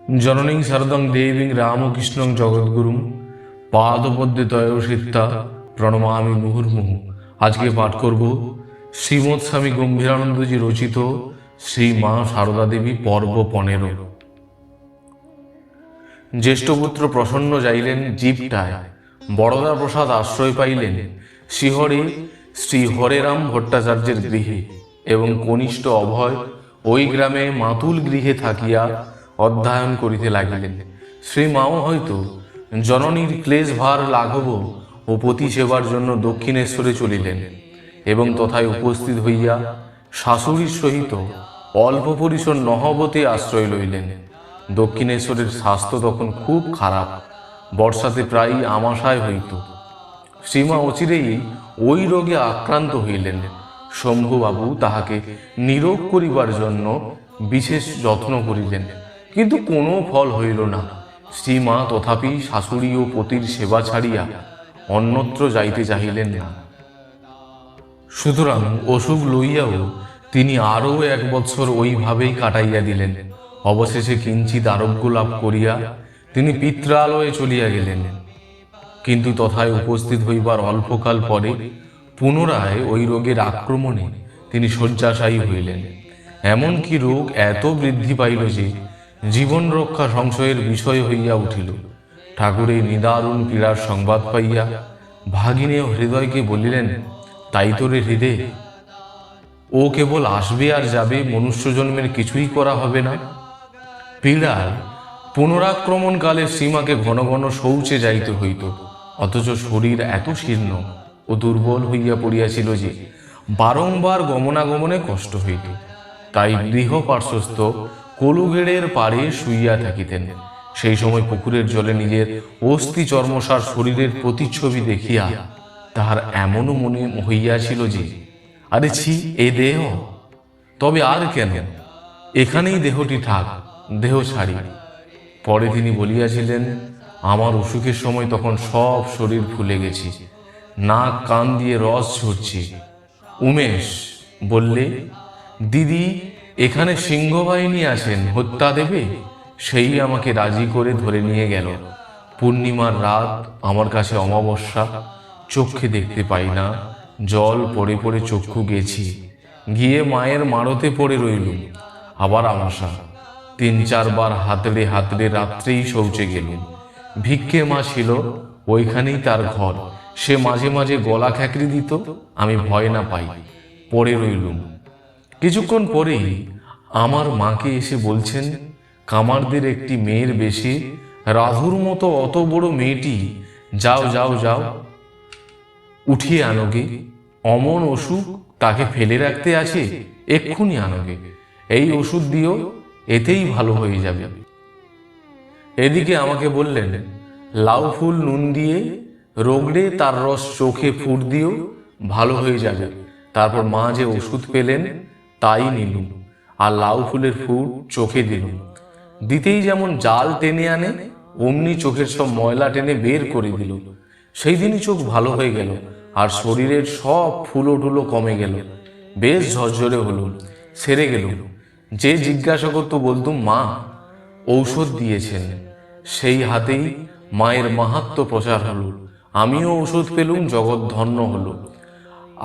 জননীং শারদং দেবীং রামকৃষ্ণং জগদ্গুরুং পাদপদ্মে তয়োসিতা প্রণমামি মুহুর্মুহু। আজকে পাঠ করব শ্রীমৎ স্বামী গম্ভীরানন্দজি রচিত শ্রী মা সারদা দেবী পর্ব 15। জ্যেষ্ঠপুত্র প্রসন্ন যাইলেন জীবটায়, বড়দা প্রসাদ আশ্রয় পাইলেন শিহরে শ্রী হরেরাম ভট্টাচার্যের গৃহে, এবং কনিষ্ঠ অভয় ওই গ্রামে মাতুল গৃহে থাকিয়া অধ্যয়ন করিতে লাগিলেন। শ্রীমাও হয়তো জননীর ক্লেশ ভার লাঘব ও পতি সেবার জন্য দক্ষিণেশ্বরে চলিলেন, এবং তথায় উপস্থিত হইয়া শাশুড়ির সহিত অল্প পরিসর নহবতে আশ্রয় লইলেন। দক্ষিণেশ্বরের স্বাস্থ্য তখন খুব খারাপ, বর্ষাতে প্রায়ই আমাশায় হইত। শ্রীমা অচিরেই ওই রোগে আক্রান্ত হইলেন। শম্ভুবাবু তাহাকে নিরোগ করিবার জন্য বিশেষ যত্ন করিলেন, কিন্তু কোনো ফল হইল না। শ্রীমা তথাপি শাশুড়ি ও পতির সেবা ছাড়িয়া অন্যত্র যাইতে চাহিলেন না। সুতরাং অসুখ লইয়াও তিনি আরও 1 বৎসর ওইভাবেই কাটাইয়া দিলেন। অবশেষে কিঞ্চিত আরোগ্য লাভ করিয়া তিনি পিত্রালয়ে চলিয়া গেলেন। কিন্তু তথায় উপস্থিত হইবার অল্পকাল পরে পুনরায় ওই রোগের আক্রমণে তিনি শয্যাশায়ী হইলেন। এমনকি রোগ এত বৃদ্ধি পাইল যে জীবন রক্ষা সংশয়ের বিষয় হইয়া উঠিল। ঠাকুর এই নিদারুণ পীড়ার সংবাদ পাইয়া ভাগিনেয় হৃদয়কে বলিলেন, তাই তোরে হৃদয়, ও কেবল আসবে আর যাবে, মনুষ্য জন্মের কিছুই করা হবে না। পীড়ার পুনরাক্রমণকালে শ্রীমাকে ঘন ঘন শৌচে যাইতে হইত, অথচ শরীর এত শীর্ণ ও দুর্বল হইয়া পড়িয়াছিল যে বারংবার গমনাগমনে কষ্ট হইত। তাই গৃহ পার্শ্বস্থ কলুগেড়ের পাড়ে শুইয়া থাকিতেন। সেই সময় পুকুরের জলে নিজের অস্থি চর্মসার শরীরের প্রতিচ্ছবি দেখিয়া তাহার এমনও মনে হইয়াছিল যে, আরে ছি, এ দেহ তবে আর কেন, এখানেই দেহটি থাক, দেহ ছাড়ি। পরে তিনি বলিয়াছিলেন, আমার অসুখের সময় তখন সব শরীর ফুলে গেছি, নাক কান দিয়ে রস ঝরছি। উমেশ বললে, দিদি এখানে সিংহবাহিনী আছেন, হত্যা দেবে। সেই আমাকে রাজি করে ধরে নিয়ে গেল। পূর্ণিমার রাত, আমার কাছে অমাবস্যা, চোখে দেখতে পাই না, জল পড়ে পড়ে চক্ষু গেছি, গিয়ে মায়ের মারতে পড়ে রইলুম। আবার আমাশা, 3-4 বার হাতড়ে হাতড়ে রাত্রেই শৌচে গেলুম। ভিক্ষে মা ছিল, ওইখানেই তার ঘর। সে মাঝে মাঝে গলা খ্যাকড়ি দিত, আমি ভয় না পাই, পড়ে রইলুম। কিছুক্ষণ পরেই আমার মাকে এসে বলছেন, কামারদের একটি মেয়ের বেশে রাধুর মতো অত বড় মেয়েটি, যাও যাও যাও, উঠিয়ে আনোগে। অমন অসুখ, তাকে ফেলে রাখতে আছে, এক্ষুনি আনোগে। এই ওষুধ দিও, এতেই ভালো হয়ে যাবে। এদিকে আমাকে বললেন, লাউ ফুল নুন দিয়ে রগড়ে তার রস চোখে ফুট দিও, ভালো হয়ে যাবে। তারপর মা যে ওষুধ পেলেন তাই নিলুম, আর লাউ ফুলের ফুট চোখে দিলুম। দিতেই যেমন জাল টেনে আনে, অমনি চোখের সব ময়লা টেনে বের করে দিল। সেই দিনই চোখ ভালো হয়ে গেল, আর শরীরের সব ফুলো টুলো কমে গেল, বেশ ঝরঝরে হলো, সেরে গেল। যে জিজ্ঞাসা করতো বলতুম, মা ঔষধ দিয়েছেন। সেই হাতেই মায়ের মাহাত্ম্য প্রচার হলো, আমিও ঔষধ পেলুম, জগৎ ধন্য হলো।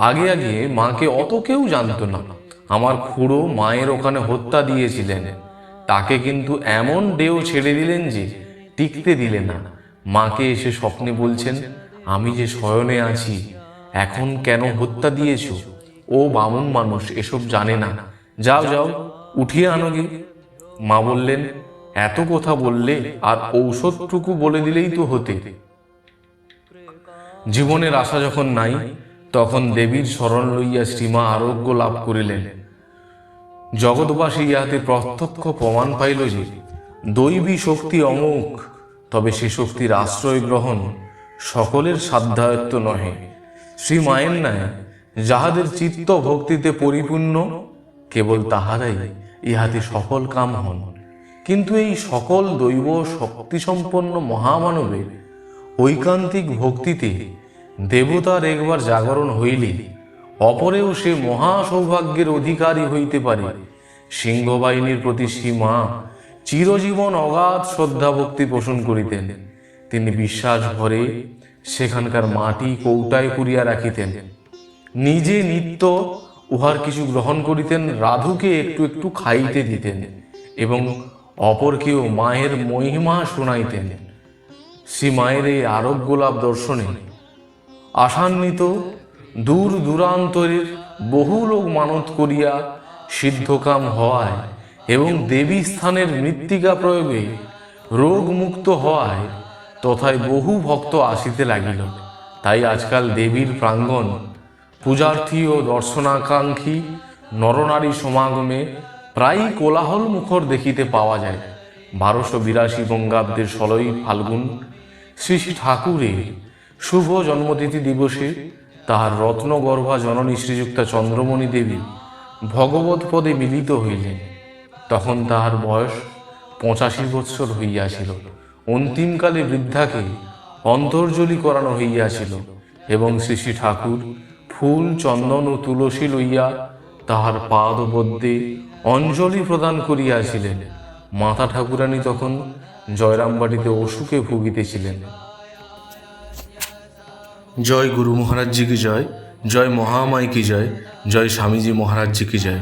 আগে আগে মাকে অত কেউ জানত না। আমার খুড়ো মায়ের ওখানে হত্যা দিয়েছিলেন, তাকে কিন্তু এমন ডেও ছেড়ে দিলেন যে টিকতে দিলে না। মাকে এসে স্বপ্নে বলছেন, আমি যে শয়নে আছি, এখন কেন হত্যা দিয়েছ? ও বামুন মানুষ, এসব জানে না, যাও যাও, উঠিয়ে আনোগে। মা বললেন, এত কথা বললে আর ঔষধটুকু বলে দিলেই তো হতে। জীবনের আশা যখন নাই, তখন দেবীর শরণ লইয়া শ্রীমা আরোগ্য লাভ করিলেন। জগৎবাসী ইহাতে প্রত্যক্ষ প্রমাণ পাইল যে দৈবী শক্তি অমোঘ, তবে সে শক্তির আশ্রয় গ্রহণ সকলের সাধ্যায়ত্ত নহে। শ্রীমায়ের ন্যায় যাহাদের চিত্ত ভক্তিতে পরিপূর্ণ, কেবল তাহারাই ইহাতে সফল কাম হন। কিন্তু এই সকল দৈব শক্তিসম্পন্ন মহামানবের ঐকান্তিক ভক্তিতে দেবতার একবার জাগরণ হইলে অপরেও সে মহা সৌভাগ্যের অধিকারী হইতে পারে। সিংহবাহিনীর প্রতি শ্রীমা চিরজীবন অগাধ শ্রদ্ধা ভক্তি পোষণ করিতেন। তিনি বিশ্বাস ভরে সেখানকার মাটি কৌটায় করিয়া রাখিতেন। নিজে নিত্য উহার কিছু গ্রহণ করিতেন, রাধুকে একটু একটু খাইতে দিতেন এবং অপরকেও মায়ের মহিমা শুনাইতেন। শ্রী মায়ের এই আরোগ্য লাভ দর্শনে আশান্বিত দূর দূরান্তরের বহু লোক মানত করিয়া সিদ্ধকাম হওয়ায় এবং দেবী স্থানের মৃত্তিকা প্রয়োগে রোগমুক্ত হওয়ায় তথায় বহু ভক্ত আসিতে লাগিল। তাই আজকাল দেবীর প্রাঙ্গণ পূজার্থী ও দর্শনাকাঙ্ক্ষী নরনারী সমাগমে প্রায় কোলাহল মুখর দেখিতে পাওয়া যায়। 1282 বঙ্গাব্দের 16 ফাল্গুন শ্রী শ্রী ঠাকুরের শুভ জন্মতিথি দিবসে তাহার রত্নগর্ভা জননী শ্রীযুক্তা চন্দ্রমণি দেবী ভগবৎ পদে মিলিত হইলেন। তখন তাহার বয়স 85 বৎসর হইয়াছিল। অন্তিমকালে বৃদ্ধাকে অন্তর্জলি করানো হইয়াছিল এবং শ্রী শ্রী ঠাকুর ফুল চন্দন ও তুলসী লইয়া তাহার পাদপদ্মে অঞ্জলি প্রদান করিয়াছিলেন। মাতা ঠাকুরানী তখন জয়রামবাটিতে অসুখে ভুগিতেছিলেন। জয় গুরু মহারাজ জি কি জয়, জয় মহামাই কি জয়, জয় স্বামীজি মহারাজ জি কি জয়।